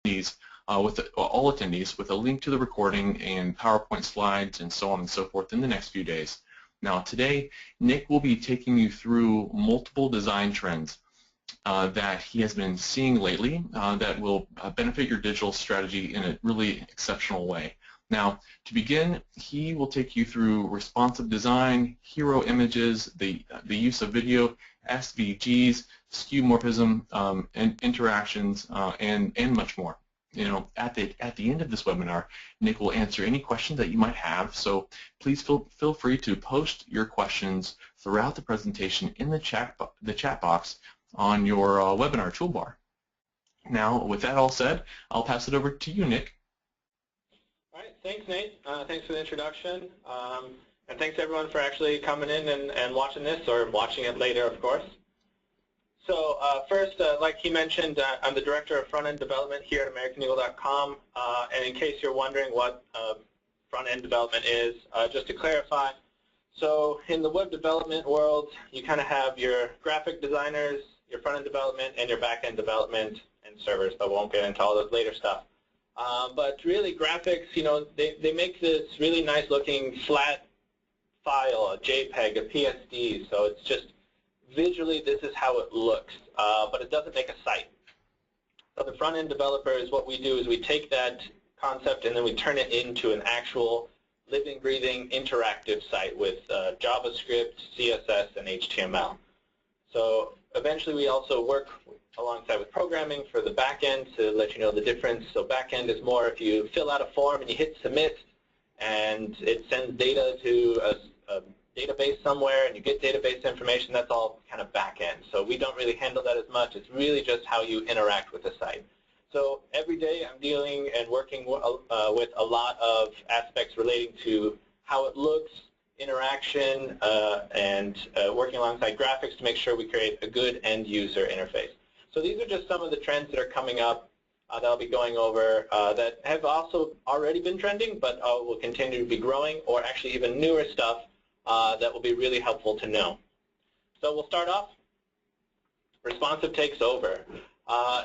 with all attendees with a link to the recording and PowerPoint slides and so on and so forth in the next few days. Now today, Nick will be taking you through multiple design trends that he has been seeing lately that will benefit your digital strategy in a really exceptional way. Now, to begin, he will take you through responsive design, hero images, the use of video, SVGs, skeuomorphism, and interactions, and much more. You know, at the end of this webinar, Nick will answer any questions that you might have. So please feel free to post your questions throughout the presentation in the chat box on your webinar toolbar. Now, with that all said, I'll pass it over to you, Nick. All right, thanks, Nate. Thanks for the introduction, and thanks everyone for actually coming in and watching this, or watching it later, of course. So first, like he mentioned, I'm the Director of Front-End Development here at Americaneagle.com, and in case you're wondering what front-end development is, just to clarify, so in the web development world, you kind of have your graphic designers, your front-end development, and your back-end development and servers, but won't get into all this later stuff. But really, graphics, you know, they make this really nice-looking flat file, a JPEG, a PSD, so it's just visually, this is how it looks, but it doesn't make a site. So the front-end developers, what we do is we take that concept and then we turn it into an actual living, breathing, interactive site with JavaScript, CSS, and HTML. So eventually we also work alongside with programming for the back-end to let you know the difference. So back-end is more if you fill out a form and you hit submit and it sends data to a database somewhere and you get database information, that's all kind of back-end. So we don't really handle that as much. It's really just how you interact with the site. So every day I'm dealing and working with a lot of aspects relating to how it looks, interaction, and working alongside graphics to make sure we create a good end-user interface. So these are just some of the trends that are coming up that I'll be going over that have also already been trending, but will continue to be growing, or actually even newer stuff that will be really helpful to know. So we'll start off. Responsive takes over.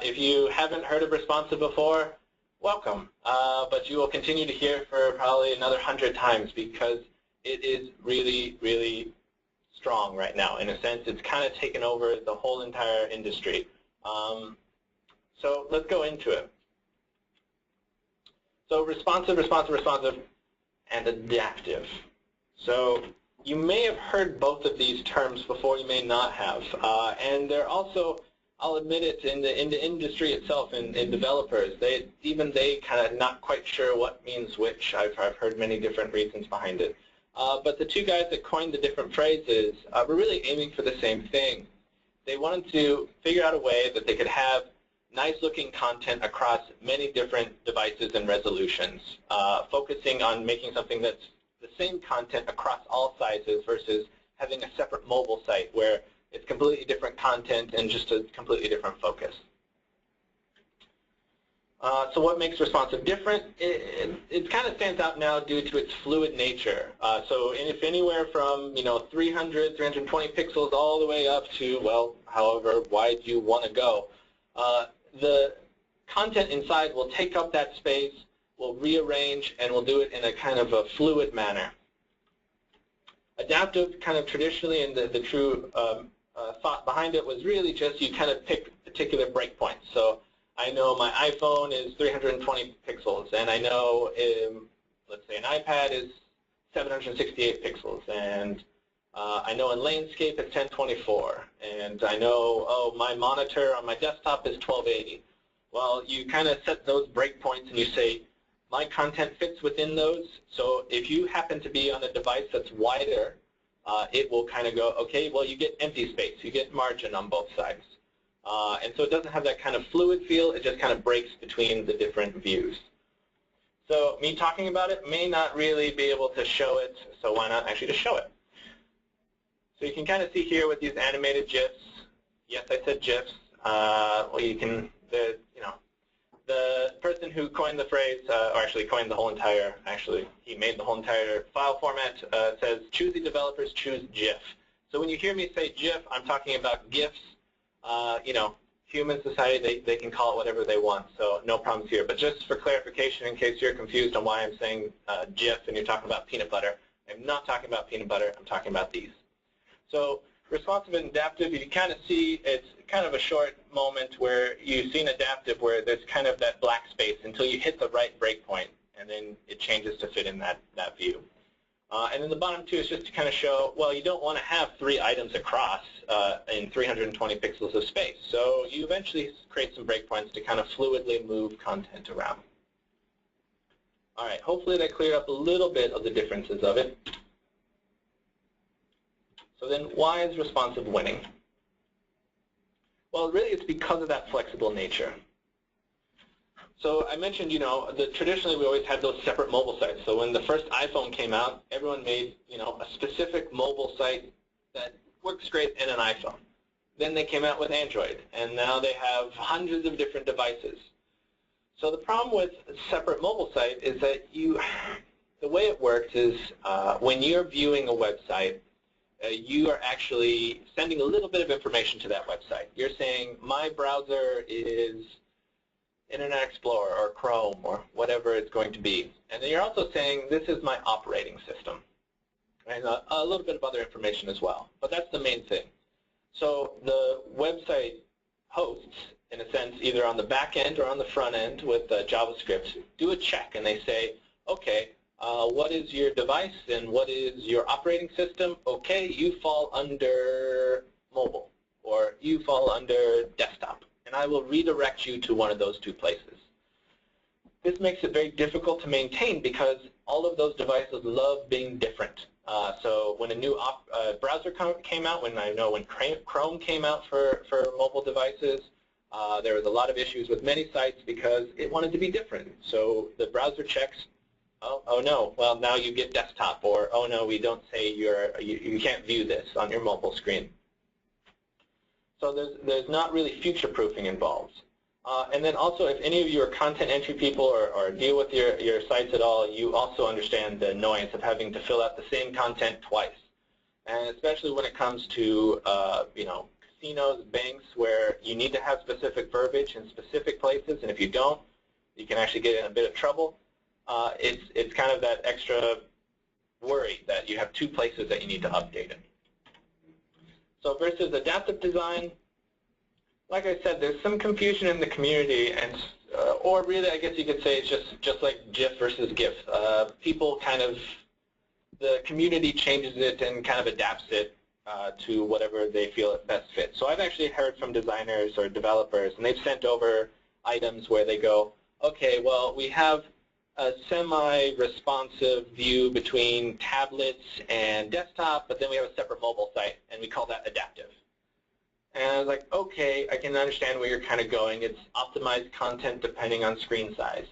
If you haven't heard of responsive before, welcome. But you will continue to hear for probably another 100 times because it is really, really strong right now. In a sense, it's kind of taken over the whole entire industry. So let's go into it. So responsive, and adaptive. So you may have heard both of these terms before, you may not have. And they're also, I'll admit it, in the industry itself, in developers, even they kind of not quite sure what means which. I've heard many different reasons behind it. But the two guys that coined the different phrases were really aiming for the same thing. They wanted to figure out a way that they could have nice-looking content across many different devices and resolutions, focusing on making something that's the same content across all sizes versus having a separate mobile site where it's completely different content and just a completely different focus. So what makes responsive different? It kind of stands out now due to its fluid nature. So if anywhere from 300, 320 pixels all the way up to, well, however wide you want to go, the content inside will take up that space, will rearrange, and will do it in a kind of a fluid manner. Adaptive, kind of traditionally, and the true thought behind it was really just you kind of pick particular breakpoints. So I know my iPhone is 320 pixels, and I know, let's say, an iPad is 768 pixels, and I know in landscape it's 1024, and I know, oh, my monitor on my desktop is 1280. Well, you kind of set those breakpoints and you say, my content fits within those, so if you happen to be on a device that's wider, it will kind of go, okay, well, you get empty space, you get margin on both sides. And so it doesn't have that kind of fluid feel, it just kind of breaks between the different views. So me talking about it may not really be able to show it, so why not actually just show it? So you can kind of see here with these animated GIFs, yes, I said GIFs, well, you can, the person who coined the phrase, or actually coined the whole entire, he made the whole entire file format, says, choosy developers choose GIF. So when you hear me say GIF, I'm talking about GIFs, human society, they can call it whatever they want, so no problems here. But just for clarification, in case you're confused on why I'm saying GIF and you're talking about peanut butter, I'm not talking about peanut butter, I'm talking about these. So responsive and adaptive, you kind of see it's kind of a short moment where you see an adaptive where there's kind of that black space until you hit the right breakpoint, and then it changes to fit in that view. And then the bottom two is just to kind of show, well, you don't want to have 3 items across in 320 pixels of space. So you eventually create some breakpoints to kind of fluidly move content around. All right, hopefully that cleared up a little bit of the differences of it. So then why is responsive winning? Well, really it's because of that flexible nature. So I mentioned, traditionally we always had those separate mobile sites. So when the first iPhone came out, everyone made, a specific mobile site that works great in an iPhone. Then they came out with Android, and now they have hundreds of different devices. So the problem with a separate mobile site is that the way it works is when you're viewing a website, you are actually sending a little bit of information to that website. You're saying, my browser is Internet Explorer or Chrome or whatever it's going to be. And then you're also saying, this is my operating system. And a little bit of other information as well. But that's the main thing. So the website hosts, in a sense, either on the back end or on the front end with JavaScript, do a check. And they say, okay, what is your device and what is your operating system? Okay, you fall under mobile or you fall under desktop. And I will redirect you to one of those 2 places. This makes it very difficult to maintain because all of those devices love being different. So when a new browser came out, when Chrome came out for mobile devices, there was a lot of issues with many sites because it wanted to be different. So the browser checks, oh no, well now you get desktop, or oh no, we don't say you can't view this on your mobile screen. So there's not really future-proofing involved. And then also, if any of you are content entry people or deal with your sites at all, you also understand the annoyance of having to fill out the same content twice. And especially when it comes to casinos, banks, where you need to have specific verbiage in specific places, and if you don't, you can actually get in a bit of trouble. It's kind of that extra worry that you have 2 places that you need to update it. So versus adaptive design, like I said, there's some confusion in the community, and or really, I guess you could say it's just like GIF versus GIF. People the community changes it and kind of adapts it to whatever they feel it best fits. So I've actually heard from designers or developers, and they've sent over items where they go, okay, well, we have a semi-responsive view between tablets and desktop, but then we have a separate mobile site, and we call that adaptive. And I was like, okay, I can understand where you're kind of going. It's optimized content depending on screen size.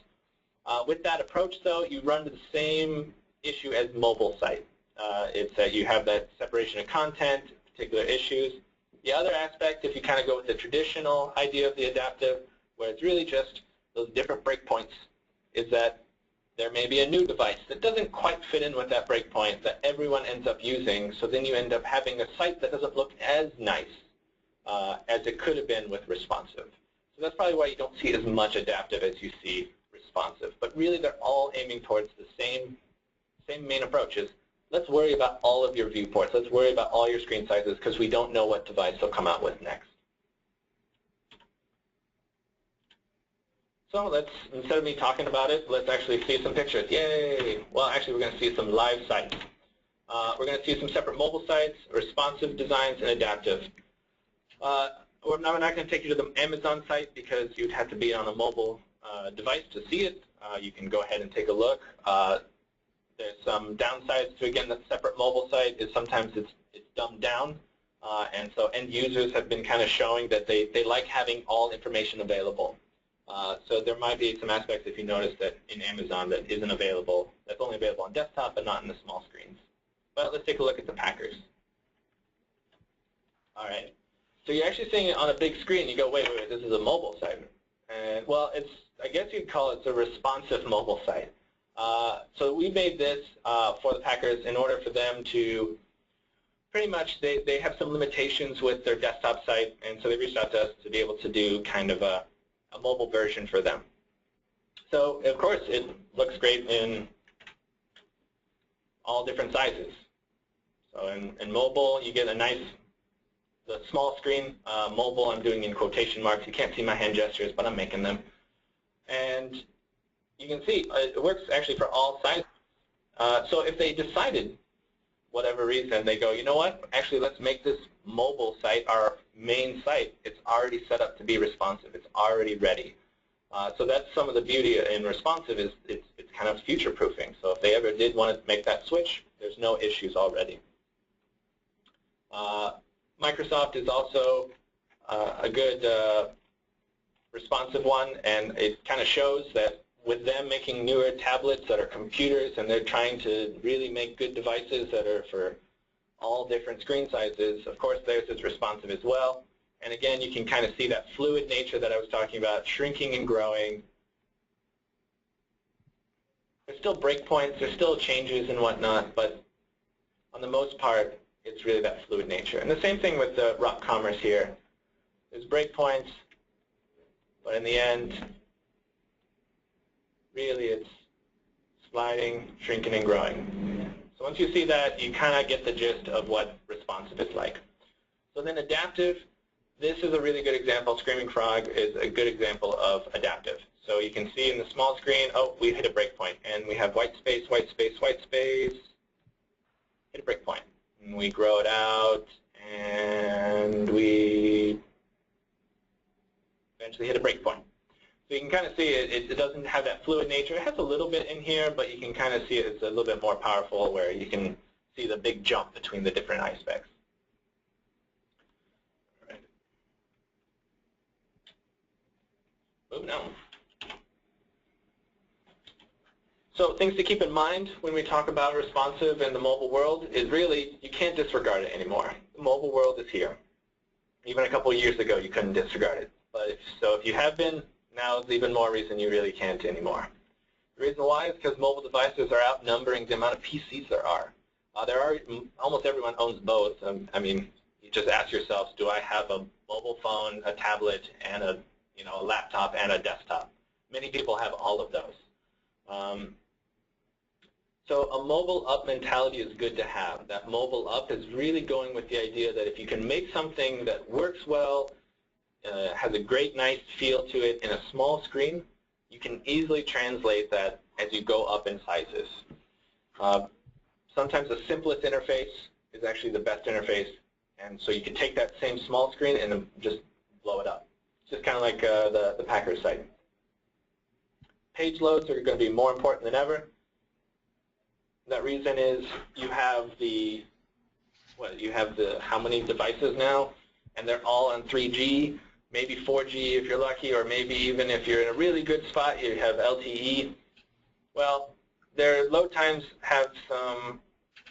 With that approach, though, you run into the same issue as mobile site. It's that you have that separation of content, particular issues. The other aspect, if you kind of go with the traditional idea of the adaptive, where it's really just those different breakpoints, is that there may be a new device that doesn't quite fit in with that breakpoint that everyone ends up using, so then you end up having a site that doesn't look as nice as it could have been with responsive. So that's probably why you don't see as much adaptive as you see responsive. But really, they're all aiming towards the same main approaches. Let's worry about all of your viewports. Let's worry about all your screen sizes because we don't know what device they'll come out with next. So let's, instead of me talking about it, let's actually see some pictures. Yay! Well, actually, we're going to see some live sites. We're going to see some separate mobile sites, responsive designs, and adaptive. I'm not going to take you to the Amazon site because you'd have to be on a mobile device to see it. You can go ahead and take a look. There's some downsides to, again, the separate mobile site is sometimes it's dumbed down. And so end users have been kind of showing that they like having all information available. So there might be some aspects, if you notice, that in Amazon that isn't available, that's only available on desktop but not in the small screens. But let's take a look at the Packers. All right. So you're actually seeing it on a big screen. You go, wait, this is a mobile site. And well, I guess you'd call it a responsive mobile site. So we made this for the Packers in order for them to pretty much they have some limitations with their desktop site, and so they reached out to us to be able to do kind of a mobile version for them. So, of course, it looks great in all different sizes. So in mobile, you get a nice, the small screen, mobile, I'm doing in quotation marks. You can't see my hand gestures, but I'm making them. And you can see it works actually for all sizes. So if they decided, whatever reason, they go, you know what, actually let's make this mobile site our main site. It's already set up to be responsive. It's already ready. So that's some of the beauty in responsive is it's kind of future-proofing. So if they ever did want to make that switch, there's no issues already. Microsoft is also a good responsive one, and it kind of shows that with them making newer tablets that are computers and they're trying to really make good devices that are for all different screen sizes, of course theirs is responsive as well. And again, you can kind of see that fluid nature that I was talking about, shrinking and growing. There's still breakpoints, there's still changes and whatnot, but on the most part, it's really that fluid nature. And the same thing with the Rock Commerce here. There's breakpoints, but in the end, really it's sliding, shrinking, and growing. So once you see that, you kind of get the gist of what responsive is like. So then adaptive, this is a really good example. Screaming Frog is a good example of adaptive. So you can see in the small screen, oh, we hit a breakpoint, and we have white space, white space, white space, hit a breakpoint. And we grow it out, and we eventually hit a breakpoint. So you can kind of see it doesn't have that fluid nature. It has a little bit in here, but you can kind of see it's a little bit more powerful where you can see the big jump between the different aspects. All right. Moving on. So things to keep in mind when we talk about responsive in the mobile world is really you can't disregard it anymore. The mobile world is here. Even a couple of years ago, you couldn't disregard it. But if you have been, now is even more reason you really can't anymore. The reason why is because mobile devices are outnumbering the amount of PCs there are. Almost everyone owns both. I mean, you just ask yourselves, do I have a mobile phone, a tablet, and a laptop and a desktop? Many people have all of those. So a mobile up mentality is good to have. That mobile up is really going with the idea that if you can make something that works well, has a great, nice feel to it in a small screen, you can easily translate that as you go up in sizes. Sometimes the simplest interface is actually the best interface, and so you can take that same small screen and just blow it up. It's just kind of like the Packard site. Page loads are going to be more important than ever. That reason is you have how many devices now, and they're all on 3G, maybe 4G if you're lucky, or maybe even if you're in a really good spot, you have LTE. Well, their load times have some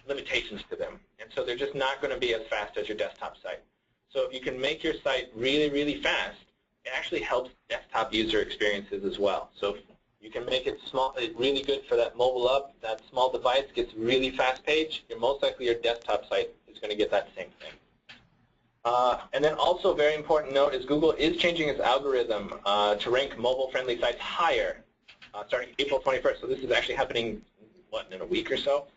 limitations to them, and so they're just not going to be as fast as your desktop site. So if you can make your site really, really fast, it actually helps desktop user experiences as well. So you can make it small, really good for that mobile up. That small device gets really fast page. Most likely your desktop site is going to get that same thing. And then also a very important note is Google is changing its algorithm to rank mobile-friendly sites higher starting April 21st. So this is actually happening, in a week or so?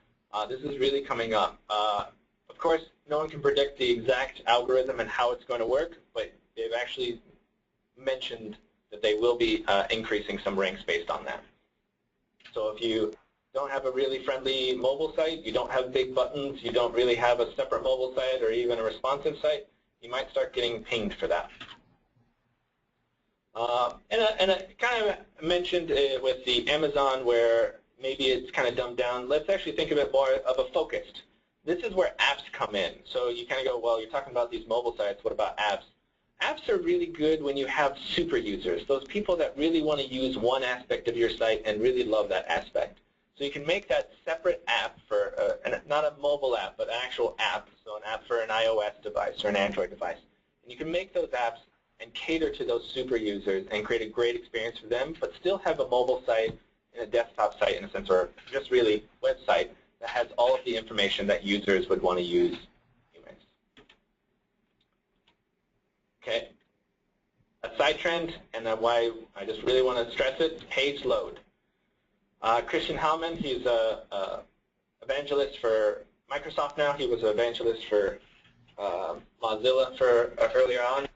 This is really coming up. Of course, no one can predict the exact algorithm and how it's going to work, but they've actually mentioned that they will be increasing some ranks based on that. So if you don't have a really friendly mobile site, you don't have big buttons, you don't really have a separate mobile site or even a responsive site, you might start getting pinged for that. And I kind of mentioned with the Amazon where maybe it's kind of dumbed down. Let's actually think of it more of a focused. This is where apps come in. So you kind of go, well, you're talking about these mobile sites. What about apps? Apps are really good when you have super users, those people that really want to use one aspect of your site and really love that aspect. So you can make that separate app for, not a mobile app, but an actual app, so an app for an iOS device or an Android device. And you can make those apps and cater to those super users and create a great experience for them, but still have a mobile site and a desktop site in a sense, or just really website that has all of the information that users would want to use Okay. A side trend, and why I just really want to stress it, page load. Christian Hellman, he's a evangelist for Microsoft now. He was an evangelist for Mozilla for earlier on.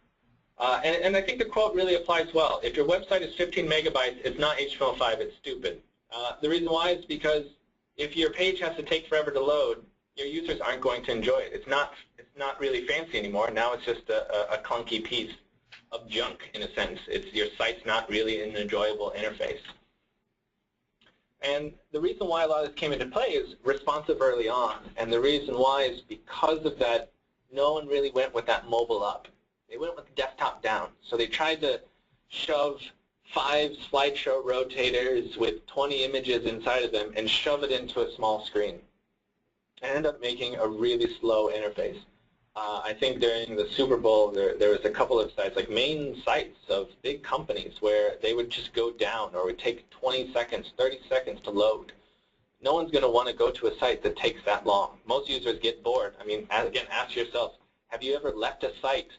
And I think the quote really applies well. If your website is 15 megabytes, it's not HTML5, it's stupid. The reason why is because if your page has to take forever to load, your users aren't going to enjoy it. It's not really fancy anymore. Now it's just a clunky piece of junk in a sense. Your site's not really an enjoyable interface. And the reason why a lot of this came into play is responsive early on. And the reason why is because of that, no one really went with that mobile up. They went with the desktop down. So they tried to shove 5 slideshow rotators with 20 images inside of them and shove it into a small screen. And end up making a really slow interface. I think during the Super Bowl, there was a couple of sites, like main sites of big companies, where they would just go down or would take 20 seconds, 30 seconds to load. No one's going to want to go to a site that takes that long. Most users get bored. I mean, again, ask yourself, have you ever left a site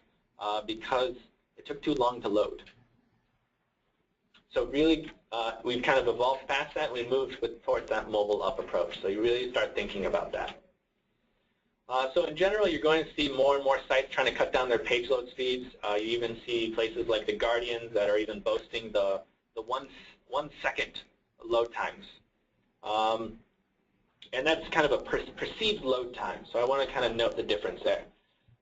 because it took too long to load? So really, we've kind of evolved past that. We moved towards that mobile up approach. So you really start thinking about that. So in general, you're going to see more and more sites trying to cut down their page load speeds. You even see places like The Guardian that are even boasting the 1 second load times. And that's kind of a perceived load time. So I want to kind of note the difference there.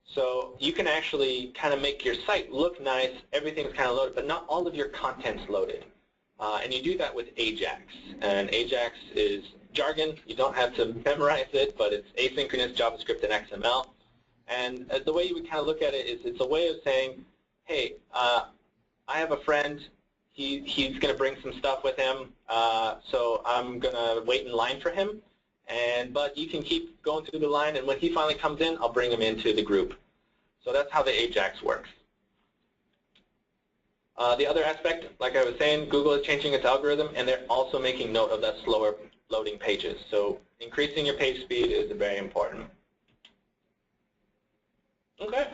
So you can actually kind of make your site look nice, everything's kind of loaded, but not all of your content's loaded. And you do that with AJAX. And AJAX is jargon. You don't have to memorize it, but it's asynchronous JavaScript and XML. And the way you would kind of look at it is it's a way of saying, hey, I have a friend. He's going to bring some stuff with him, so I'm going to wait in line for him. But you can keep going through the line, and when he finally comes in, I'll bring him into the group. So that's how the AJAX works. The other aspect, like I was saying, Google is changing its algorithm, and they're also making note of that slower loading pages. So increasing your page speed is very important. Okay,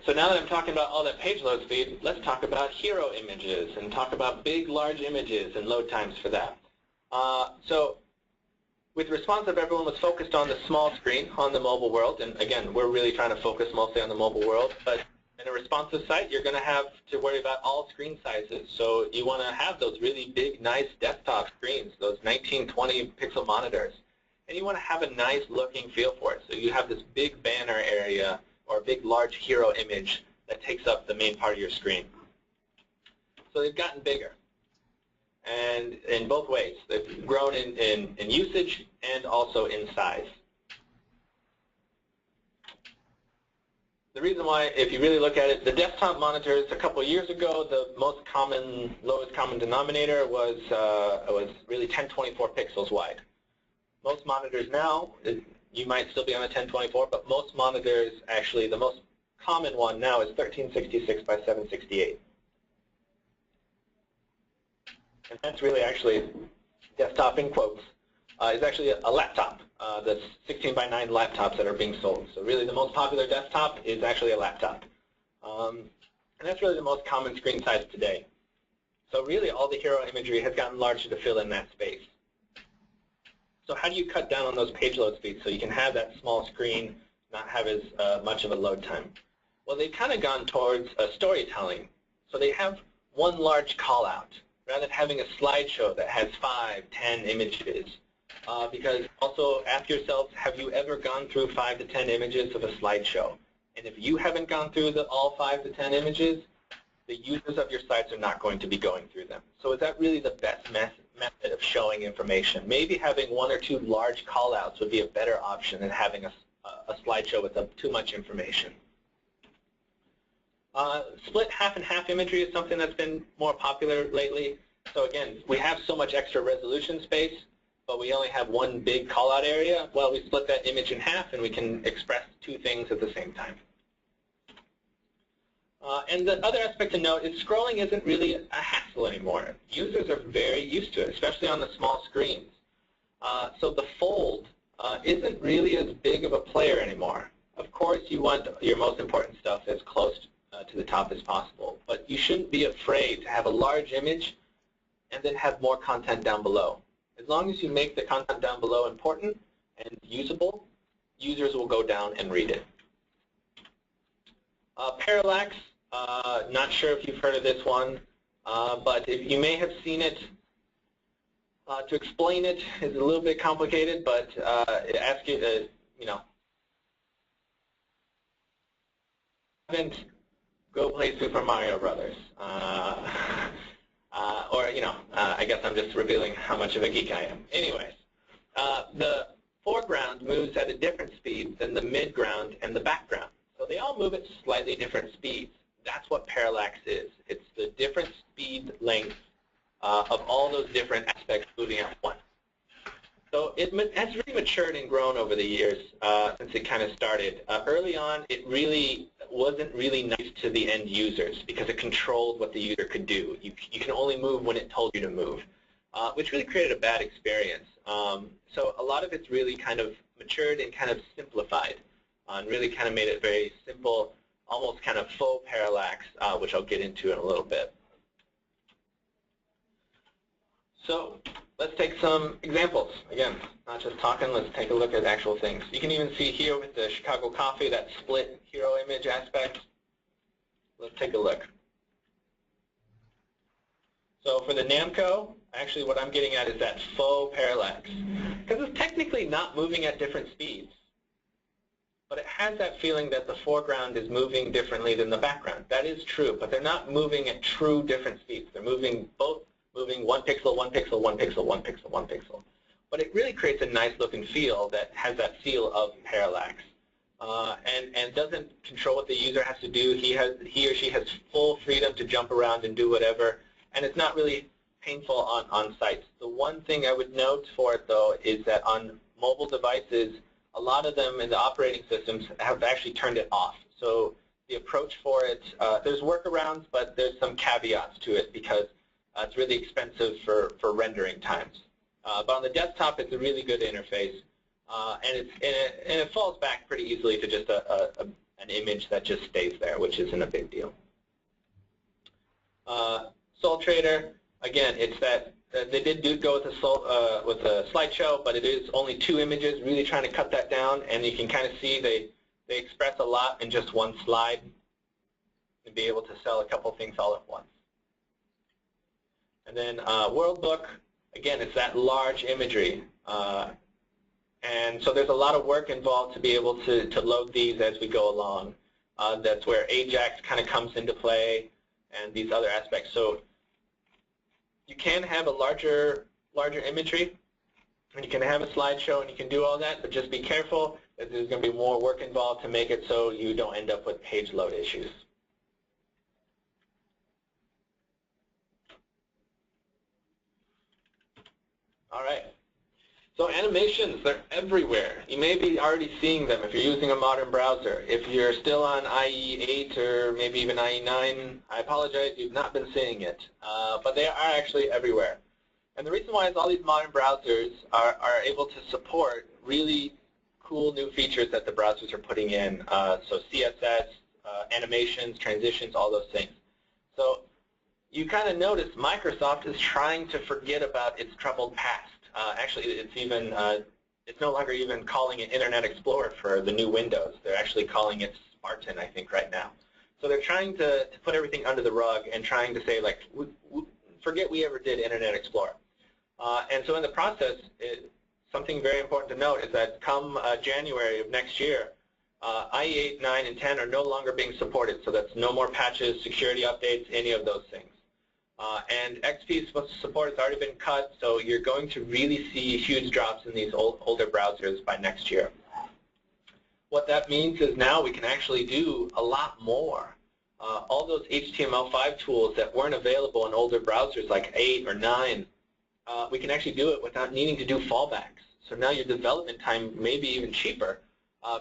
so now that I'm talking about all that page load speed, let's talk about hero images and talk about big, large images and load times for that. So with responsive, everyone was focused on the small screen on the mobile world, and again, we're really trying to focus mostly on the mobile world, but in a responsive site, you're going to have to worry about all screen sizes. So you want to have those really big, nice desktop screens, those 1920 pixel monitors. And you want to have a nice looking feel for it. So you have this big banner area or a big, large hero image that takes up the main part of your screen. So they've gotten bigger. And in both ways. They've grown in usage and also in size. The reason why, if you really look at it, the desktop monitors a couple of years ago, the most common, lowest common denominator was really 1024 pixels wide. Most monitors now, you might still be on a 1024, but most monitors, actually, the most common one now is 1366 by 768. And that's really actually, desktop in quotes, is actually a laptop. That's 16 by 9 laptops that are being sold. So really the most popular desktop is actually a laptop. And that's really the most common screen size today. So really all the hero imagery has gotten larger to fill in that space. So how do you cut down on those page load speeds so you can have that small screen, not have as much of a load time? Well, they've kind of gone towards storytelling. So they have one large call out rather than having a slideshow that has 5, 10 images. Because also ask yourself, have you ever gone through 5 to 10 images of a slideshow? And if you haven't gone through all 5 to 10 images, the users of your sites are not going to be going through them. So is that really the best method of showing information? Maybe having 1 or 2 large callouts would be a better option than having a slideshow with too much information. Split half and half imagery is something that's been more popular lately. So again, we have so much extra resolution space, but we only have one big call-out area. Well, we split that image in half, and we can express 2 things at the same time. And the other aspect to note is scrolling isn't really a hassle anymore. Users are very used to it, especially on the small screens. So the fold isn't really as big of a player anymore. Of course, you want your most important stuff as close to the top as possible. But you shouldn't be afraid to have a large image and then have more content down below. As long as you make the content down below important and usable, users will go down and read it. Parallax, not sure if you've heard of this one, but you may have seen it. To explain it is a little bit complicated, but it asks you to, go play Super Mario Brothers. I guess I'm just revealing how much of a geek I am. Anyways, the foreground moves at a different speed than the midground and the background. So they all move at slightly different speeds. That's what parallax is. It's the different speed length of all those different aspects moving at once. So it has really matured and grown over the years since it kind of started. Early on, it really wasn't really nice to the end users because it controlled what the user could do. You can only move when it told you to move, which really created a bad experience. So a lot of it's really kind of matured and kind of simplified and really kind of made it very simple, almost kind of faux parallax, which I'll get into in a little bit. So let's take some examples. Again, not just talking, let's take a look at actual things. You can even see here with the Chicago Coffee, that split hero image aspect. Let's take a look. So for the Namco, actually what I'm getting at is that faux parallax. Because it's technically not moving at different speeds. But it has that feeling that the foreground is moving differently than the background. That is true, but they're not moving at true different speeds. They're moving one pixel, one pixel, one pixel, one pixel, one pixel. But it really creates a nice look and feel that has that feel of parallax. And doesn't control what the user has to do. He or she has full freedom to jump around and do whatever. And it's not really painful on sites. The one thing I would note for it, though, is that on mobile devices, a lot of them in the operating systems have actually turned it off. So the approach for it, there's workarounds, but there's some caveats to it because it's really expensive for rendering times. But on the desktop, it's a really good interface, and it falls back pretty easily to just an image that just stays there, which isn't a big deal. Soul Trader, again, it's that they did go with a slideshow, but it is only 2 images, really trying to cut that down, and you can kind of see they express a lot in just one slide and be able to sell a couple things all at once. And then World Book, again, it's that large imagery. And so there's a lot of work involved to be able to load these as we go along. That's where Ajax kind of comes into play and these other aspects. So you can have a larger imagery, and you can have a slideshow, and you can do all that, but just be careful that there's going to be more work involved to make it so you don't end up with page load issues. All right. So animations, they're everywhere. You may be already seeing them if you're using a modern browser. If you're still on IE 8 or maybe even IE 9, I apologize, you've not been seeing it. But they are actually everywhere. And the reason why is all these modern browsers are able to support really cool new features that the browsers are putting in. So CSS, animations, transitions, all those things. So you kind of notice Microsoft is trying to forget about its troubled past. Actually, it's no longer even calling it Internet Explorer for the new Windows. They're actually calling it Spartan, I think, right now. So they're trying to put everything under the rug and trying to say, like, forget we ever did Internet Explorer. And so in the process, something very important to note is that come January of next year, IE 8, 9, and 10 are no longer being supported. So that's no more patches, security updates, any of those things. And XP support has already been cut, so you're going to really see huge drops in these older browsers by next year. What that means is now we can actually do a lot more. All those HTML5 tools that weren't available in older browsers like 8 or 9, we can actually do it without needing to do fallbacks. So now your development time may be even cheaper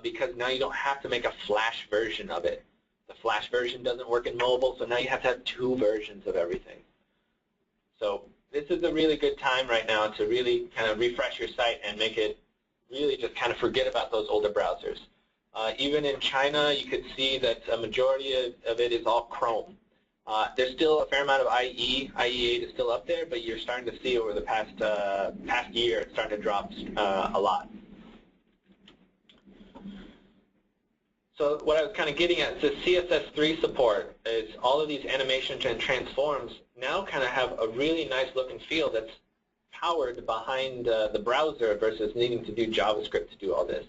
because now you don't have to make a Flash version of it. The Flash version doesn't work in mobile, so now you have to have 2 versions of everything. So this is a really good time right now to really kind of refresh your site and make it really just kind of forget about those older browsers. Even in China, you could see that a majority of it is all Chrome. There's still a fair amount of IE. IE8 is still up there, but you're starting to see over the past year it's starting to drop a lot. So what I was kind of getting at is the CSS3 support is all of these animations and transforms now kind of have a really nice look and feel that's powered behind the browser versus needing to do JavaScript to do all this.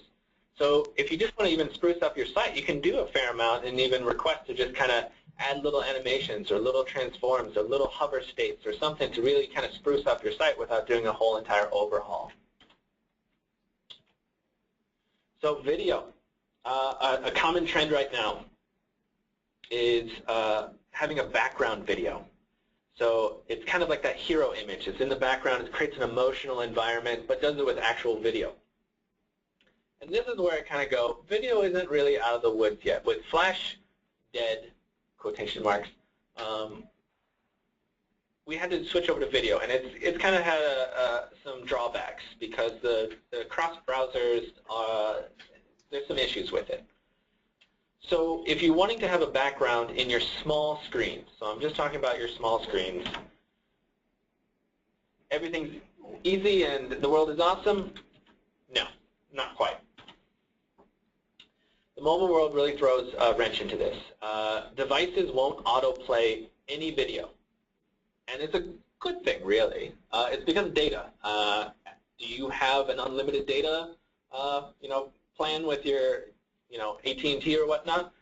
So if you just want to even spruce up your site, you can do a fair amount and even request to just kind of add little animations or little transforms or little hover states or something to really kind of spruce up your site without doing a whole entire overhaul. So video. A common trend right now is having a background video. So it's kind of like that hero image. It's in the background. It creates an emotional environment, but does it with actual video. And this is where I kind of go, video isn't really out of the woods yet. With Flash dead, quotation marks, we had to switch over to video. And it's kind of had some drawbacks because the cross browsers, there's some issues with it. So if you're wanting to have a background in your small screens, so I'm just talking about your small screens, everything's easy and the world is awesome? No, not quite. The mobile world really throws a wrench into this. Devices won't autoplay any video. And it's a good thing, really. It's because of data. Do you have an unlimited data plan with your AT&T or whatnot?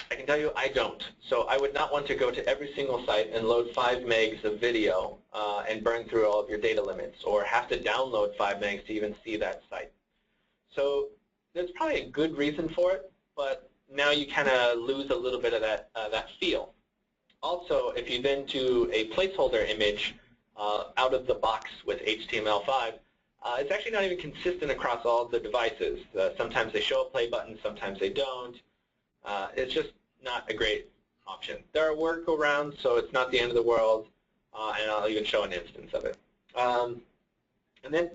I can tell you I don't. So I would not want to go to every single site and load 5 megs of video and burn through all of your data limits or have to download 5 megs to even see that site. So there's probably a good reason for it, but now you kind of lose a little bit of that feel. Also, if you then do a placeholder image out of the box with HTML5, it's actually not even consistent across all of the devices. Sometimes they show a play button, sometimes they don't. It's just not a great option. There are workarounds, so it's not the end of the world, and I'll even show an instance of it. And then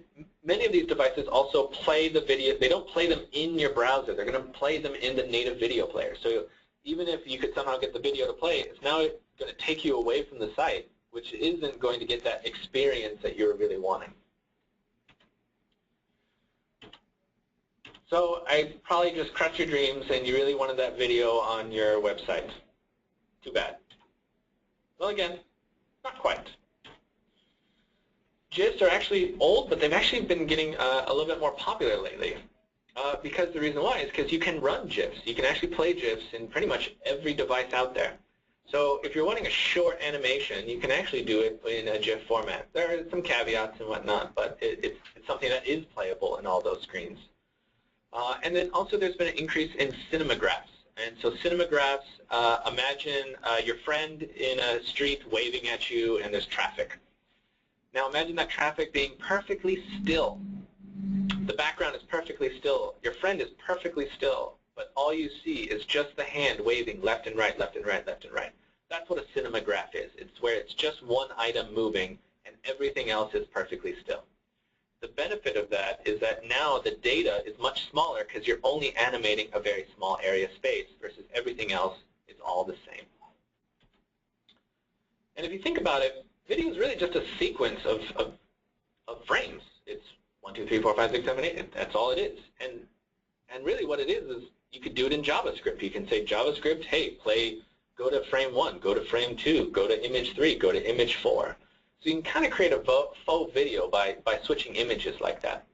many of these devices also play the video. They don't play them in your browser. They're going to play them in the native video player. So even if you could somehow get the video to play, it's now going to take you away from the site, which isn't going to get that experience that you're really wanting. So I probably just crushed your dreams and you really wanted that video on your website. Too bad. Well, again, not quite. GIFs are actually old, but they've actually been getting a little bit more popular lately. Because the reason why is because you can run GIFs. You can actually play GIFs in pretty much every device out there. So if you're wanting a short animation, you can actually do it in a GIF format. There are some caveats and whatnot, but it's something that is playable in all those screens. And then also there's been an increase in cinemagraphs. And so cinemagraphs, imagine your friend in a street waving at you and there's traffic. Now imagine that traffic being perfectly still. The background is perfectly still. Your friend is perfectly still, but all you see is just the hand waving left and right, left and right, left and right. That's what a cinemagraph is. It's where it's just one item moving and everything else is perfectly still. The benefit of that is that now the data is much smaller because you're only animating a very small area of space versus everything else is all the same. And if you think about it, video is really just a sequence of frames. It's 1, 2, 3, 4, 5, 6, 7, 8. That's all it is. And really what it is you could do it in JavaScript. You can say JavaScript, hey, go to frame 1, go to frame 2, go to image 3, go to image 4. So you can kind of create a faux video by switching images like that.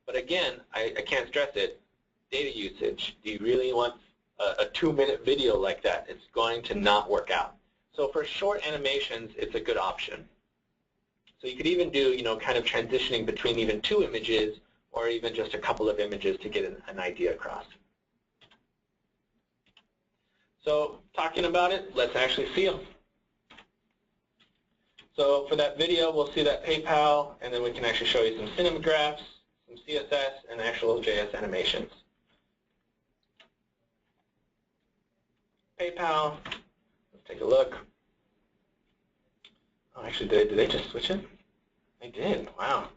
But again, I can't stress it, data usage. Do you really want a 2-minute video like that? It's going to not work out. So for short animations, it's a good option. So you could even do, kind of transitioning between even 2 images or even just a couple of images to get an idea across. So talking about it, let's actually see them. So for that video, we'll see that PayPal, and then we can actually show you some cinemagraphs, some CSS, and actual JS animations. PayPal, let's take a look. Oh, actually, did they just switch it? They did, wow.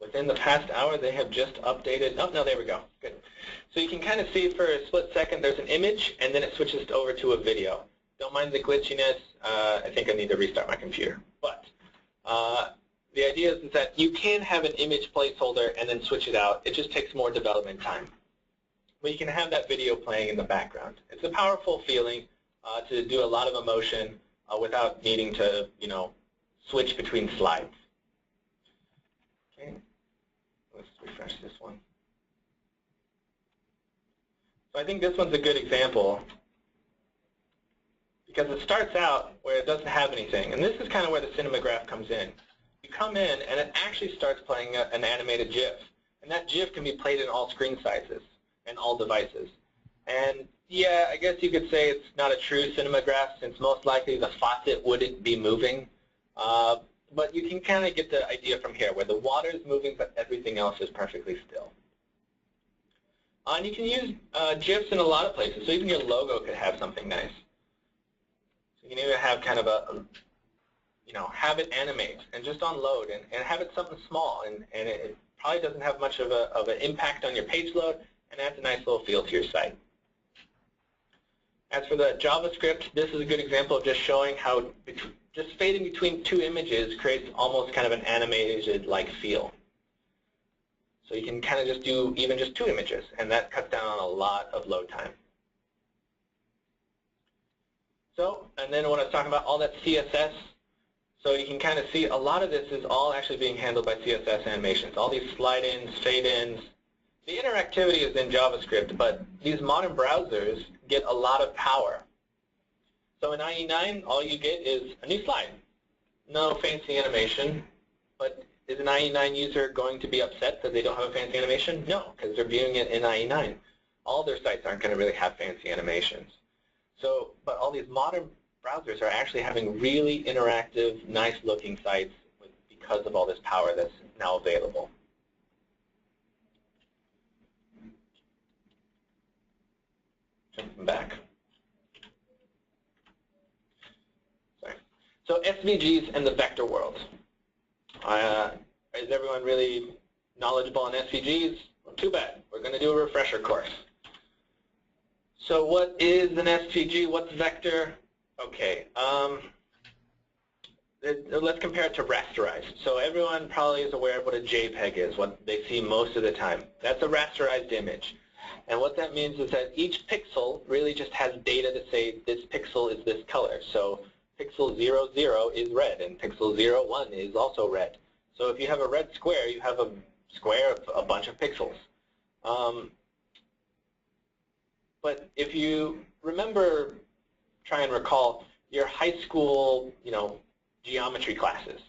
Within the past hour, they have just updated. Oh, no, there we go. Good. So you can kind of see for a split second there's an image, and then it switches over to a video. Don't mind the glitchiness. I think I need to restart my computer. But the idea is that you can have an image placeholder and then switch it out. It just takes more development time. But you can have that video playing in the background. It's a powerful feeling to do a lot of emotion without needing to, switch between slides. Okay. Let's refresh this one. So I think this one's a good example because it starts out where it doesn't have anything. And this is kind of where the cinematograph comes in. You come in and it actually starts playing an animated GIF. And that GIF can be played in all screen sizes and all devices. And yeah, I guess you could say it's not a true cinematograph since most likely the faucet wouldn't be moving. But you can kind of get the idea from here where the water is moving but everything else is perfectly still. And you can use GIFs in a lot of places. So even your logo could have something nice. So you can either have kind of a, have it animate and just on load and have it something small. And it probably doesn't have much of an impact on your page load and adds a nice little feel to your site. As for the JavaScript, this is a good example of just showing how just fading between two images creates almost kind of an animated-like feel. So you can kind of just do even just two images, and that cuts down on a lot of load time. So, and then when I was talking about all that CSS, so you can kind of see a lot of this is all actually being handled by CSS animations. All these slide-ins, fade-ins. The interactivity is in JavaScript, but these modern browsers get a lot of power. So in IE9, all you get is a new slide. No fancy animation, but is an IE9 user going to be upset that they don't have a fancy animation? No, because they're viewing it in IE9. All their sites aren't going to really have fancy animations. So, but all these modern browsers are actually having really interactive, nice-looking sites because of all this power that's now available. Jumping back. Sorry. So SVGs and the vector world. Is everyone really knowledgeable on SVGs? Well, too bad. We're going to do a refresher course. So what is an SVG? What's vector? Okay. Let's compare it to rasterized. So everyone probably is aware of what a JPEG is, what they see most of the time. That's a rasterized image. And what that means is that each pixel really just has data to say this pixel is this color. So pixel 00 is red, and pixel 01 is also red. So if you have a red square, you have a square of a bunch of pixels. But if you remember, try and recall your high school, geometry classes,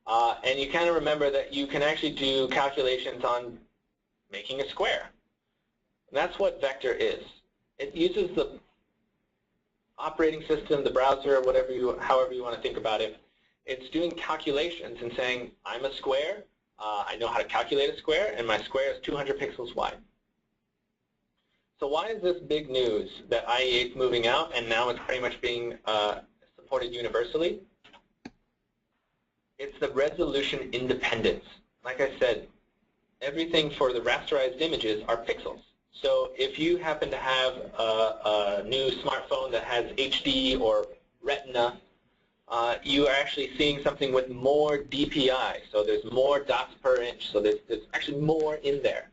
and you kind of remember that you can actually do calculations on making a square. And that's what vector is. It uses the operating system, the browser, however you want to think about it. It's doing calculations and saying, I'm a square, I know how to calculate a square, and my square is 200 pixels wide. So why is this big news that IE8 is moving out and now it's pretty much being supported universally? It's the resolution independence. Like I said, everything for the rasterized images are pixels. So if you happen to have a new smartphone that has HD or Retina, you are actually seeing something with more DPI. So there's more dots per inch. So there's actually more in there.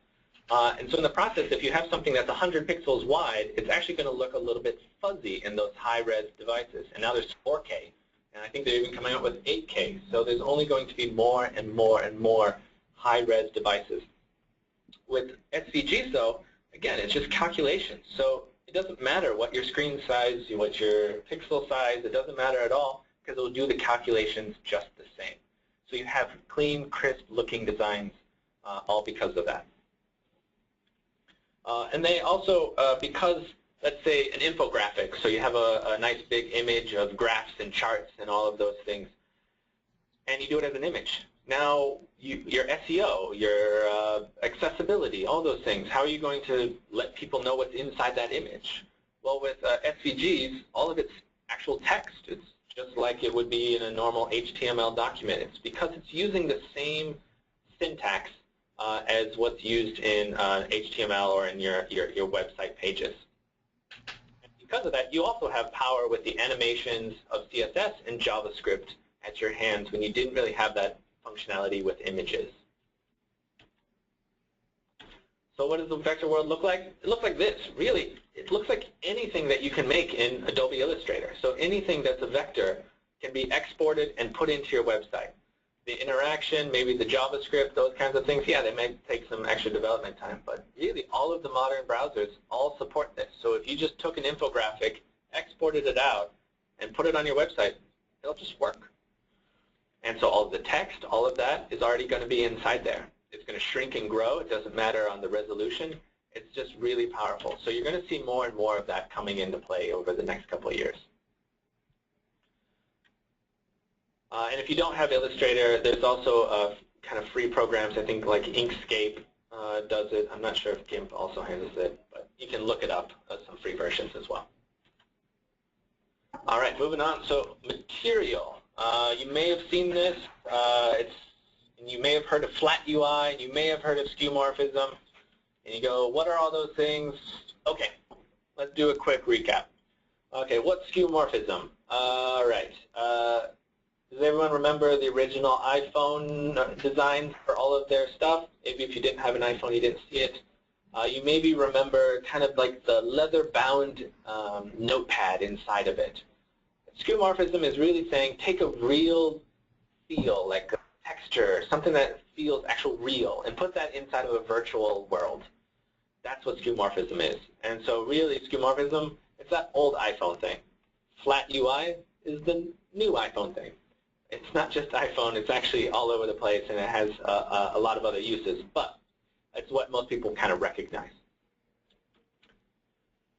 And so in the process, if you have something that's 100 pixels wide, it's actually going to look a little bit fuzzy in those high-res devices. And now there's 4K. And I think they're even coming out with 8K. So there's only going to be more and more and more high-res devices. With SVGs, though, again, it's just calculations. So it doesn't matter what your screen size, what your pixel size, it doesn't matter at all because it will do the calculations just the same. So you have clean, crisp-looking designs all because of that. And they also, because, let's say, an infographic, so you have a nice big image of graphs and charts and all of those things, and you do it as an image. Now, your SEO, your accessibility, all those things, how are you going to let people know what's inside that image? Well, with SVGs, all of it's actual text. It's just like it would be in a normal HTML document. It's because it's using the same syntax as what's used in HTML or in your website pages. And because of that, you also have power with the animations of CSS and JavaScript at your hands when you didn't really have that functionality with images. So what does the vector world look like? It looks like this, really. It looks like anything that you can make in Adobe Illustrator. So anything that's a vector can be exported and put into your website. The interaction, maybe the JavaScript, those kinds of things, yeah, they may take some extra development time, but really all of the modern browsers all support this. So if you just took an infographic, exported it out, and put it on your website, it'll just work. And so all of the text, all of that is already going to be inside there. It's going to shrink and grow. It doesn't matter on the resolution. It's just really powerful. So you're going to see more and more of that coming into play over the next couple of years. And if you don't have Illustrator, there's also kind of free programs. I think like Inkscape does it. I'm not sure if GIMP also handles it, but you can look it up. Some free versions as well. All right, moving on. So material. You may have seen this. And you may have heard of flat UI, and you may have heard of skeuomorphism. And you go, what are all those things? Okay, let's do a quick recap. Okay, what's skeuomorphism? All right. Does everyone remember the original iPhone design for all of their stuff? Maybe if you didn't have an iPhone, you didn't see it. You maybe remember kind of like the leather-bound notepad inside of it. Skeuomorphism is really saying take a real feel, like a texture, something that feels actual real, and put that inside of a virtual world. That's what skeuomorphism is. And so really, skeuomorphism, it's that old iPhone thing. Flat UI is the new iPhone thing. It's not just iPhone, it's actually all over the place, and it has a lot of other uses, but it's what most people kind of recognize.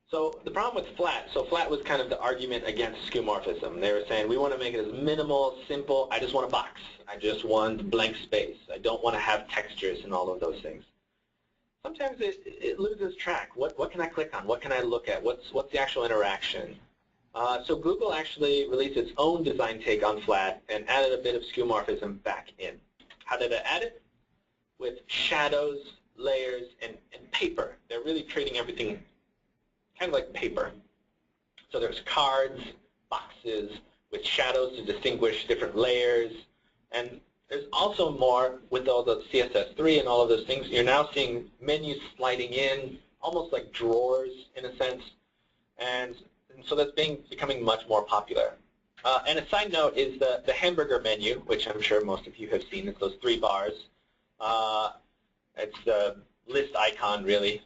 So the problem with flat, so flat was kind of the argument against skeuomorphism. They were saying, we want to make it as minimal, simple, I just want a box. I just want blank space. I don't want to have textures and all of those things. Sometimes it loses track. What can I click on? What can I look at? What's the actual interaction? So Google actually released its own design take on flat and added a bit of skeuomorphism back in. How did it add it? With shadows, layers, and paper. They're really treating everything kind of like paper. So there's cards, boxes with shadows to distinguish different layers, and there's also more with all the CSS3 and all of those things. You're now seeing menus sliding in, almost like drawers in a sense, and so that's becoming much more popular. And a side note is the hamburger menu, which I'm sure most of you have seen. It's those 3 bars. It's the list icon, really.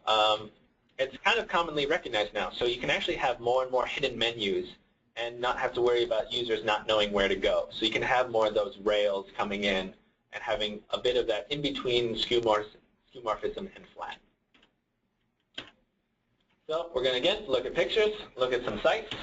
It's kind of commonly recognized now. So you can actually have more and more hidden menus and not have to worry about users not knowing where to go. So you can have more of those rails coming in and having a bit of that in between skeuomorphism and flat. So we're going to, again, look at pictures, look at some sites.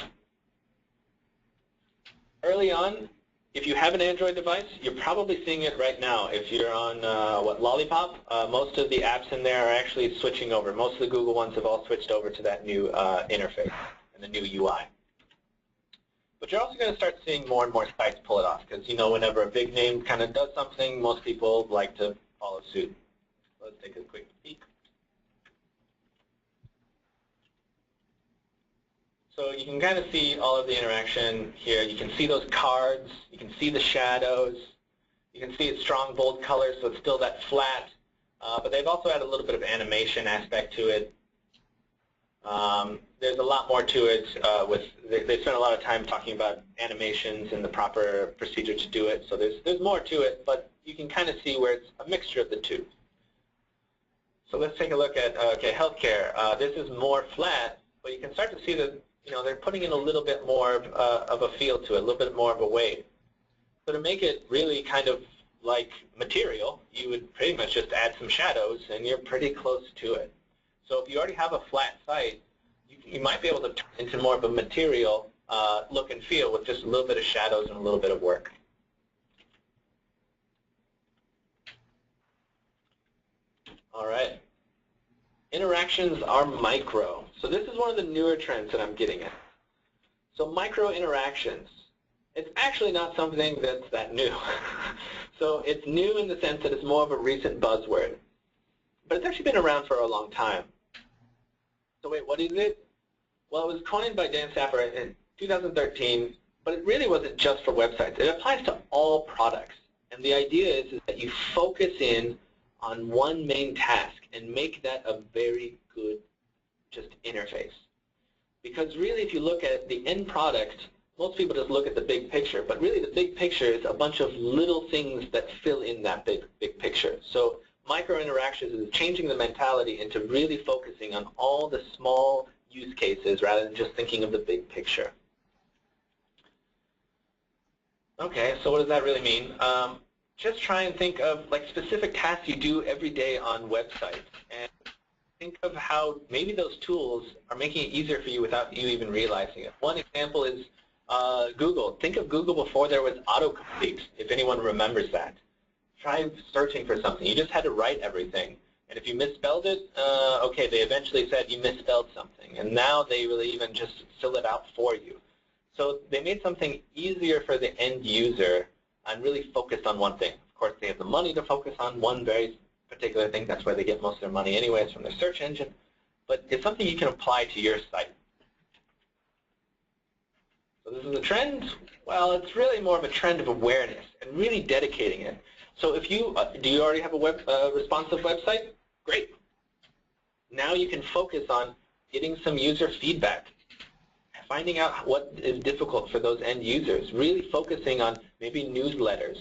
Early on, if you have an Android device, you're probably seeing it right now. If you're on, Lollipop, most of the apps in there are actually switching over. Most of the Google ones have all switched over to that new interface and the new UI. But you're also going to start seeing more and more sites pull it off because, you know, whenever a big name kind of does something, most people like to follow suit. So let's take a quick peek. So you can kind of see all of the interaction here. You can see those cards. You can see the shadows. You can see it's strong, bold colors, so it's still that flat. But they've also added a little bit of animation aspect to it. There's a lot more to it. They spent a lot of time talking about animations and the proper procedure to do it. So there's more to it, but you can kind of see where it's a mixture of the two. So let's take a look at healthcare. This is more flat, but you can start to see that they're putting in a little bit more of a feel to it, a little bit more of a weight. So to make it really kind of like material, you would pretty much just add some shadows, and you're pretty close to it. So if you already have a flat site, you might be able to turn into more of a material look and feel with just a little bit of shadows and a little bit of work. All right. Interactions are micro. So this is one of the newer trends that I'm getting at. So micro interactions. It's actually not something that's that new. So it's new in the sense that it's more of a recent buzzword. but it's actually been around for a long time. So wait, what is it? Well, it was coined by Dan Sapper in 2013, but it really wasn't just for websites. It applies to all products. And the idea is that you focus in on one main task and make that a very good just interface. Because really, if you look at the end product, most people just look at the big picture, but really the big picture is a bunch of little things that fill in that big picture. So Microinteractions is changing the mentality into really focusing on all the small use cases rather than just thinking of the big picture. Okay, so what does that really mean? Just try and think of like specific tasks you do every day on websites, and think of how maybe those tools are making it easier for you without you even realizing it. One example is Google. Think of Google before there was autocomplete, if anyone remembers that. Try searching for something. You just had to write everything. And if you misspelled it, okay, they eventually said you misspelled something. And now they really even just fill it out for you. So they made something easier for the end user and really focused on one thing. Of course, they have the money to focus on one very particular thing. That's where they get most of their money anyways, from their search engine. But it's something you can apply to your site. So this is a trend. Well, it's really more of a trend of awareness and really dedicating it. So if you, do you already have a responsive website? Great. Now you can focus on getting some user feedback, finding out what is difficult for those end users, really focusing on maybe newsletters,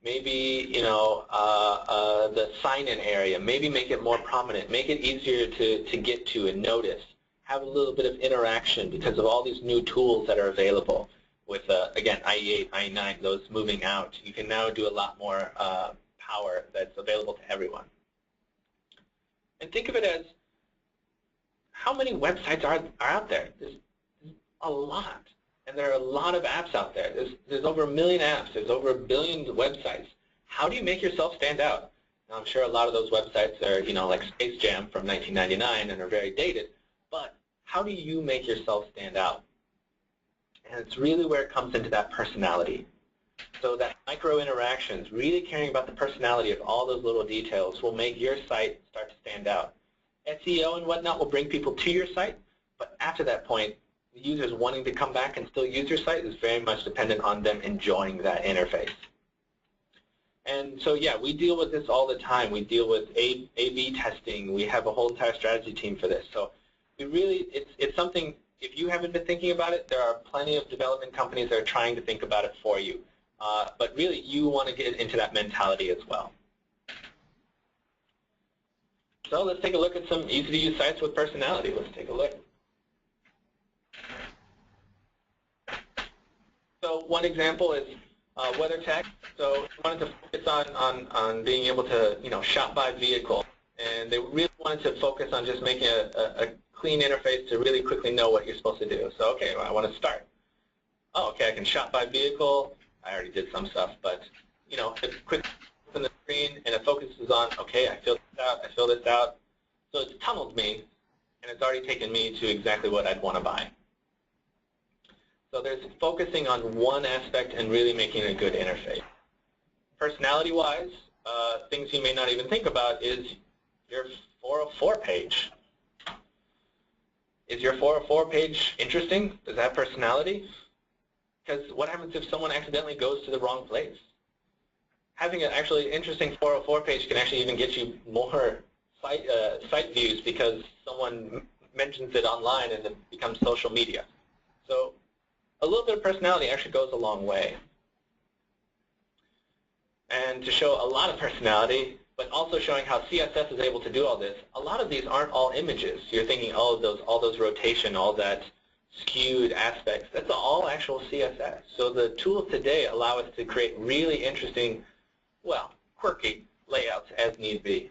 maybe the sign-in area, maybe make it more prominent, make it easier to get to and notice, have a little bit of interaction because of all these new tools that are available with, again, IE8, IE9, those moving out. You can now do a lot more power that's available to everyone. And think of it as how many websites are out there? There's a lot. And there are a lot of apps out there. There's over 1 million apps. There's over 1 billion websites. How do you make yourself stand out? Now, I'm sure a lot of those websites are, like Space Jam from 1999 and are very dated. But how do you make yourself stand out? And it's really where it comes into that personality. So that micro-interactions, really caring about the personality of all those little details will make your site start to stand out. SEO and whatnot will bring people to your site, but after that point, the users wanting to come back and still use your site is very much dependent on them enjoying that interface. And so, yeah, we deal with this all the time. We deal with A/B testing. We have a whole entire strategy team for this. So we really, it's something, if you haven't been thinking about it, there are plenty of development companies that are trying to think about it for you. But really, you want to get into that mentality as well. So let's take a look at some easy-to-use sites with personality. Let's take a look. So one example is WeatherTech. So we wanted to focus on being able to shop by vehicle, and they really wanted to focus on just making a clean interface to really quickly know what you're supposed to do. So okay, well, I want to start. Oh, okay, I can shop by vehicle. I already did some stuff, but it's quick on the screen, and it focuses on, okay, I fill this out, I fill this out. So it's tunneled me, and it's already taken me to exactly what I'd want to buy. So there's focusing on one aspect and really making a good interface. Personality-wise, things you may not even think about is your 404 page. Is your 404 page interesting? Does it have personality? Because what happens if someone accidentally goes to the wrong place? Having an actually interesting 404 page can actually even get you more site views because someone mentions it online and it becomes social media. So a little bit of personality actually goes a long way. And to show a lot of personality, but also showing how CSS is able to do all this, a lot of these aren't all images. You're thinking, oh, all those rotation, all that skewed aspects, that's all actual CSS. So the tools today allow us to create really interesting, well, quirky layouts as need be.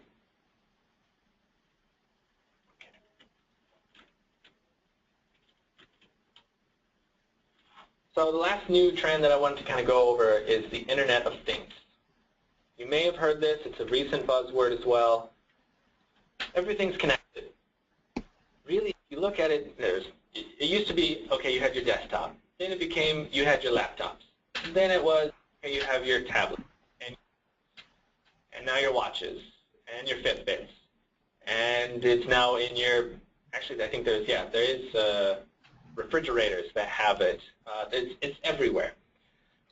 So the last new trend that I wanted to kind of go over is the Internet of Things. You may have heard this. It's a recent buzzword as well. Everything's connected. Really, if you look at it, it used to be, okay, you had your desktop. Then it became, you had your laptops. And then it was, okay, you have your tablet. And now your watches and your Fitbits. and it's now in your, actually I think there is refrigerators that have it. It's everywhere.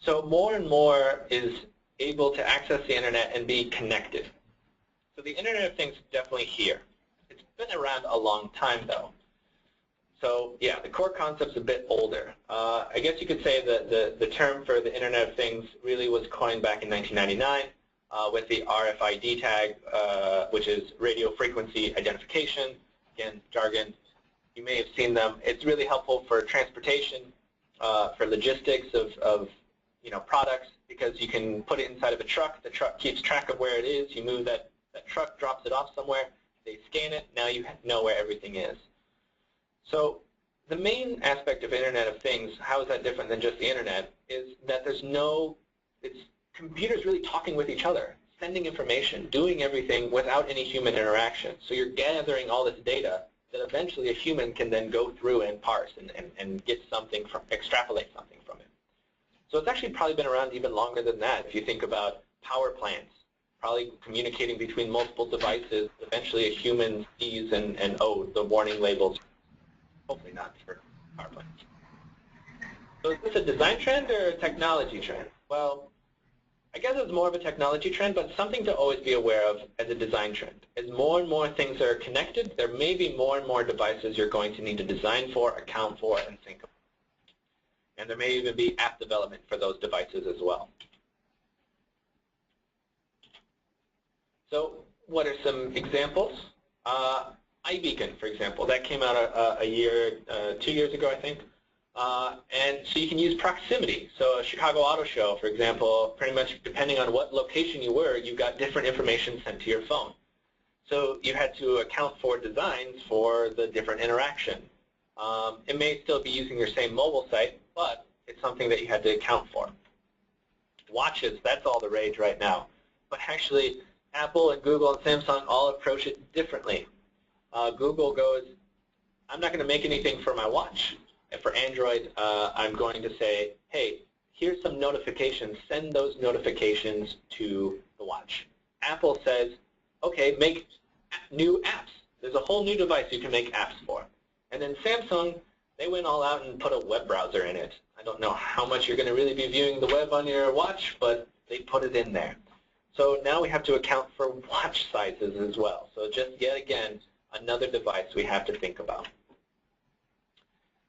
So more and more is able to access the internet and be connected. So the Internet of Things is definitely here. It's been around a long time though. So yeah, the core concept's a bit older. I guess you could say that the term for the Internet of Things really was coined back in 1999 with the RFID tag, which is radio frequency identification. Again, jargon. You may have seen them. It's really helpful for transportation, for logistics of products, because you can put it inside of a truck. The truck keeps track of where it is. You move that truck, drops it off somewhere. They scan it. Now you know where everything is. So the main aspect of Internet of Things, how is that different than just the Internet, is that it's computers really talking with each other, sending information, doing everything without any human interaction. So you're gathering all this data that eventually a human can then go through and parse and get something extrapolate something from it. So it's actually probably been around even longer than that. If you think about power plants, probably communicating between multiple devices, eventually a human sees and the warning labels. Hopefully not for power plants. So is this a design trend or a technology trend? Well, I guess it's more of a technology trend, but something to always be aware of as a design trend. As more and more things are connected, there may be more and more devices you're going to need to design for, account for, and think of. And there may even be app development for those devices as well. So what are some examples? iBeacon, for example, that came out a year, 2 years ago, I think. And so you can use proximity. So a Chicago Auto Show, for example, pretty much depending on what location you were, you got different information sent to your phone. So you had to account for designs for the different interaction. It may still be using your same mobile site, but it's something that you had to account for. Watches, that's all the rage right now. But actually, Apple and Google and Samsung all approach it differently. Google goes, I'm not going to make anything for my watch. And for Android, I'm going to say, hey, here's some notifications. Send those notifications to the watch. Apple says, okay, make new apps. There's a whole new device you can make apps for. And then Samsung, they went all out and put a web browser in it. I don't know how much you're going to really be viewing the web on your watch, but they put it in there. So now we have to account for watch sizes as well. So just yet again, another device we have to think about.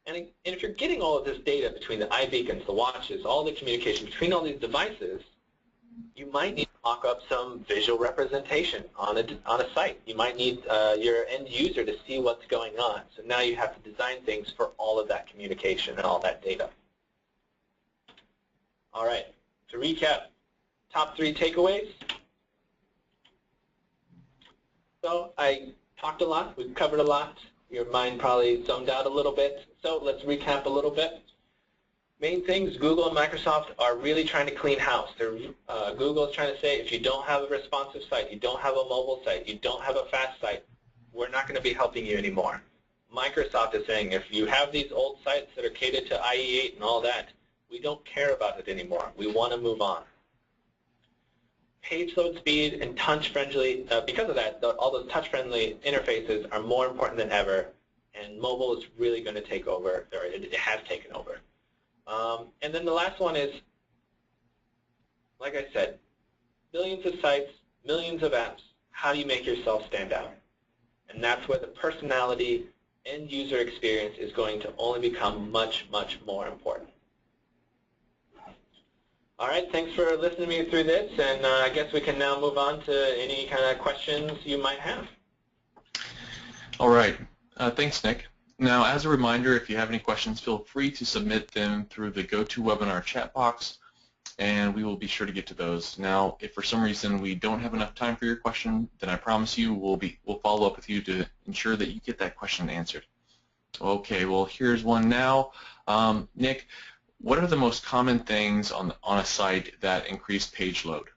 And if you're getting all of this data between the iBeacons, the watches, all the communication between all these devices, you might need to mock up some visual representation on a site. You might need your end user to see what's going on. So now you have to design things for all of that communication and all that data. All right, to recap, top 3 takeaways. So I talked a lot, we've covered a lot. Your mind probably zoned out a little bit. So let's recap a little bit. Main things, Google and Microsoft are really trying to clean house. Google is trying to say, if you don't have a responsive site, you don't have a mobile site, you don't have a fast site, we're not going to be helping you anymore. Microsoft is saying, if you have these old sites that are catered to IE8 and all that, we don't care about it anymore. We want to move on. Page load speed and touch-friendly, because of that, all those touch-friendly interfaces are more important than ever, and mobile is really going to take over, or it has taken over. And then the last one is, like I said, billions of sites, millions of apps. How do you make yourself stand out? And that's where the personality, end-user experience is going to only become much, much more important. All right, thanks for listening to me through this, and I guess we can now move on to any kind of questions you might have. All right, thanks, Nick. Now, as a reminder, if you have any questions, feel free to submit them through the GoToWebinar chat box, and we will be sure to get to those. Now, if for some reason we don't have enough time for your question, then I promise you we'll follow up with you to ensure that you get that question answered. Okay, well, here's one now. Nick, what are the most common things on a site that increase page load?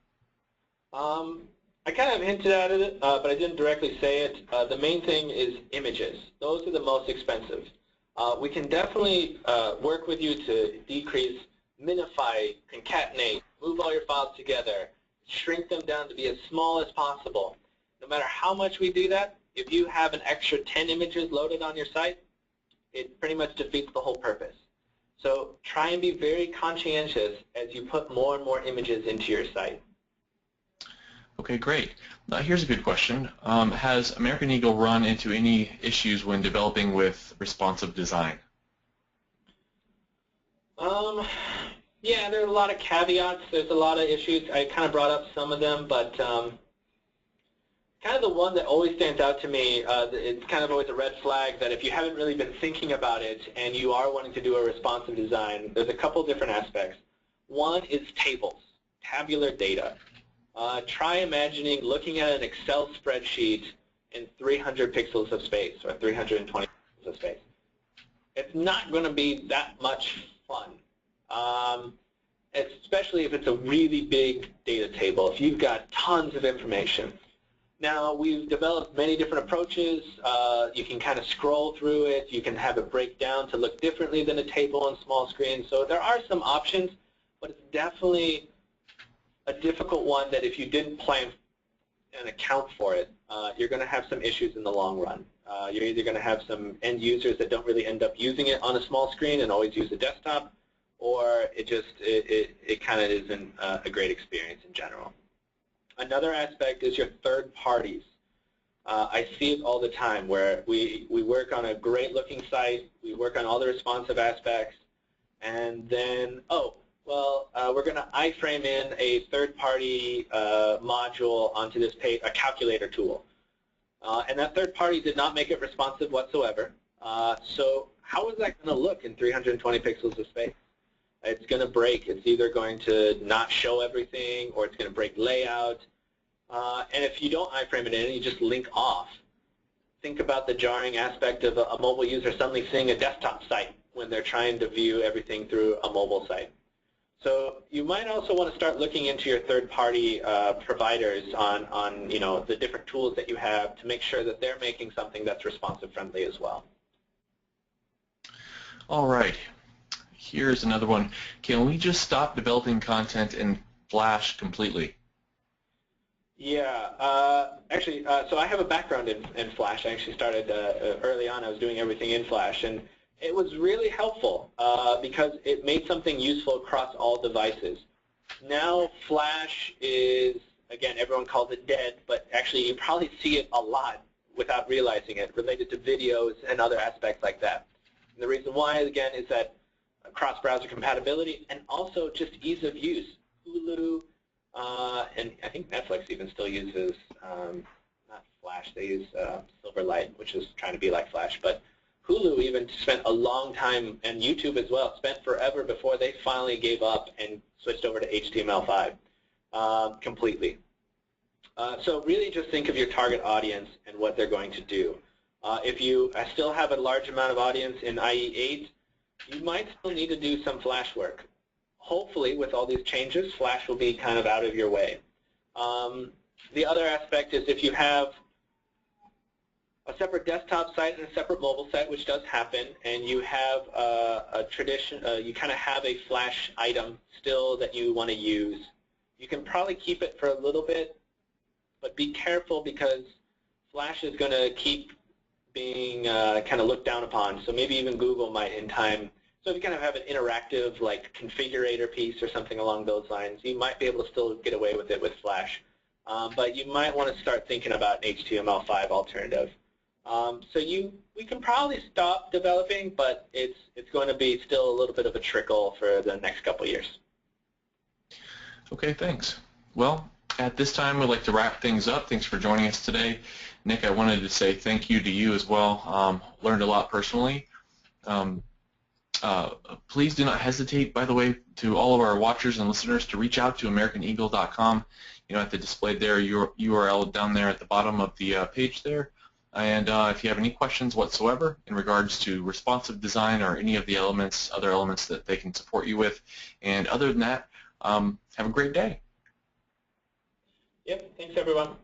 I kind of hinted at it, but I didn't directly say it. The main thing is images. Those are the most expensive. We can definitely work with you to decrease, minify, concatenate, move all your files together, shrink them down to be as small as possible. No matter how much we do that, If you have an extra 10 images loaded on your site, it pretty much defeats the whole purpose. So try and be very conscientious as you put more and more images into your site. Okay, great. Now here's a good question. Has American Eagle run into any issues when developing with responsive design? Yeah, there are a lot of caveats. There's a lot of issues. I kind of brought up some of them, but kind of the one that always stands out to me, it's kind of always a red flag that if you haven't really been thinking about it and you are wanting to do a responsive design, there's a couple different aspects. One is tables, tabular data. Try imagining looking at an Excel spreadsheet in 300 pixels of space or 320 pixels of space. It's not going to be that much fun, especially if it's a really big data table, if you've got tons of information. Now, we've developed many different approaches. You can kind of scroll through it. You can have it break down to look differently than a table on small screen. So there are some options, but it's definitely a difficult one that if you didn't plan and account for it, you're going to have some issues in the long run. You're either going to have some end users that don't really end up using it on a small screen and always use a desktop, or it kind of isn't a great experience in general. Another aspect is your third parties. I see it all the time where we work on a great looking site, we work on all the responsive aspects, and then, oh, well, we're going to iframe in a third-party module onto this page, a calculator tool. And that third party did not make it responsive whatsoever. So how is that going to look in 320 pixels of space? It's going to break. It's either going to not show everything, or it's going to break layout. And if you don't iframe it in and you just link off, think about the jarring aspect of a mobile user suddenly seeing a desktop site when they're trying to view everything through a mobile site. So you might also want to start looking into your third-party providers on the different tools that you have to make sure that they're making something that's responsive friendly as well. All right. Here's another one. Can we just stop developing content in Flash completely? Yeah, actually, so I have a background in Flash. I actually started early on. I was doing everything in Flash, and it was really helpful because it made something useful across all devices. Now Flash is, again, everyone calls it dead, but actually you probably see it a lot without realizing it, related to videos and other aspects like that. And the reason why, again, is that cross-browser compatibility and also just ease of use. Hulu, and I think Netflix even still uses, not Flash, they use Silverlight, which is trying to be like Flash, but Hulu even spent a long time, and YouTube as well, spent forever before they finally gave up and switched over to HTML5 completely. So really just think of your target audience and what they're going to do. If you still have a large amount of audience in IE8, you might still need to do some Flash work. Hopefully, with all these changes, Flash will be kind of out of your way. The other aspect is if you have a separate desktop site and a separate mobile site, which does happen, and you have you kind of have a Flash item still that you want to use, you can probably keep it for a little bit, but be careful because Flash is going to keep being kind of looked down upon. So maybe even Google might in time. So if you kind of have an interactive like configurator piece or something along those lines, you might be able to still get away with it with Flash. But you might want to start thinking about an HTML5 alternative. So we can probably stop developing, but it's going to be still a little bit of a trickle for the next couple of years. Okay, thanks. Well, at this time, we'd like to wrap things up. Thanks for joining us today. Nick, I wanted to say thank you to you as well. Learned a lot personally. Please do not hesitate, by the way, to all of our watchers and listeners to reach out to Americaneagle.com. At the displayed there, your URL down there at the bottom of the page there. And if you have any questions whatsoever in regards to responsive design or any of the other elements that they can support you with. And other than that, have a great day. Yep, thanks everyone.